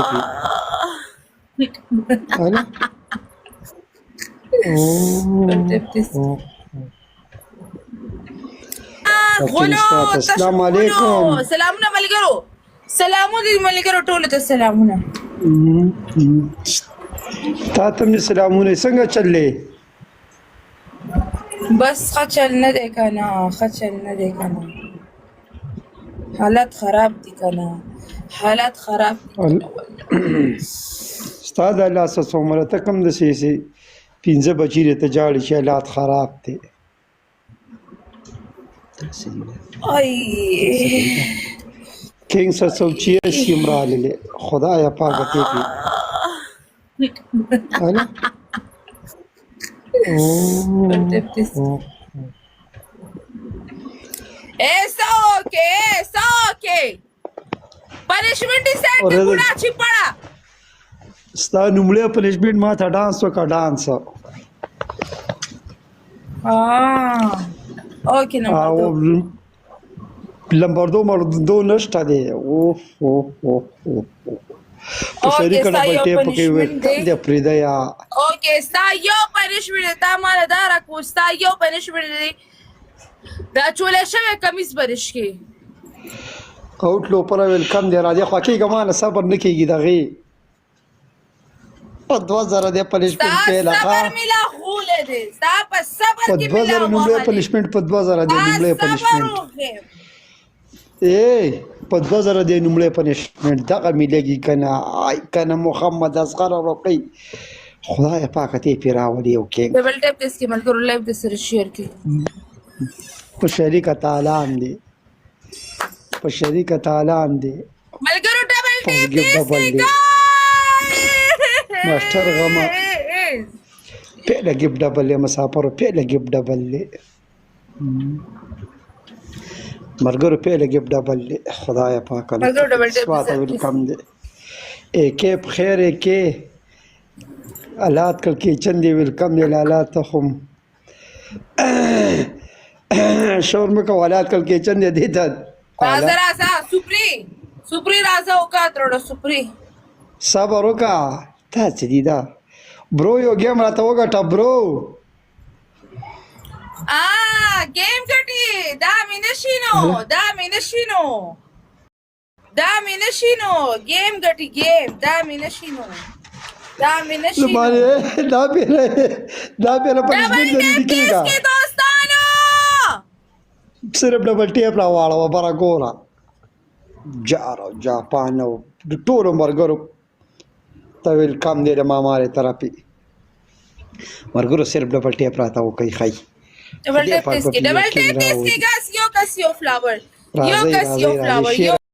کې هلا السلام علیکم. سلامونه ملګرو، سلامونه ملګرو، ټولو ته سلامونه. تا ته مې سلامونه. څنګه چلې؟ بس ښه چل نه دی که نه، ښه چل نه دی که نه، حالت خراب دي که نه، حالت خراب دي. ستا د لاسه څومره ته کوم داسې 5 بجې درته جاړي چې حالات خراب دی. آی کینګ 786 هم راغللې. خدایه پاکه تېپې هله ऐसा okay punishment is set पूरा छिपड़ा. ستا نومړی پنشمنټ ما ته ډانس وکړه. ډانس اوکې نمبر 2 نشته دی. اوف په شریک ډبل ټیپ کې کم دی پرېږده یا اوکې ستا یو پنشمنټ دی. تا ماله دا راکړو ستا یو پنشمنټ دی. دا چولی شوی کمیس برش کې اوټ لوپره ویلکم دی. راځه خوا کېږه مانه صبر نه کېږي دغې 2000 دی پنشمنټ کې لخوا صبر مې لا خولی دی. ستا په صبر کې مې لا نومړی پنشمنټ په 2000 دی. نومړی پنشمنټ په 2000 دی. نومړی پنشمنټ دغه میلېږي که نه. آی که نه محمد اصغر رقۍ خدایه پاکه تېپې راولي. یو کینګ ډبل ټیپ دې کې ملګرو لایف د سره شیر کې په شریکه تعالی هم دی. په شریکه تعالی هم دی ملګرو. ډبل ټیپ دې ماسټر غمه پیله ګیف ډبل دی. مسافرو پیله ګیف ډبل دی. مرګرو پیله ګیف ډبل دی. خدایه پاکه سواته ویلکم دی. ایکې بخیر ایکې الات کل کې چندې ویلکم دی. لالات هم شور مې کو الات کل کې چندې دی ته راځه سپری راځه وکړه سپری صبر وکړه. تا څه دي دا برو یو ګیم راته وګټه برو. گیم ګټي دا مې نشینو گیم ګټي گیم دا مې نشینو دا پیره پنشمنټ دی کېږه. صرف ډبل ټیپ راواړوه بره ګوره. جارو جاپان او د ټولو ملګرو ته ویلکم دی د مامارې طرفې. ملګرو صرف ډبل ټیپ راته وکړئ. ښایي ډبل ټیپ کې ګاس یو کس یو فلاور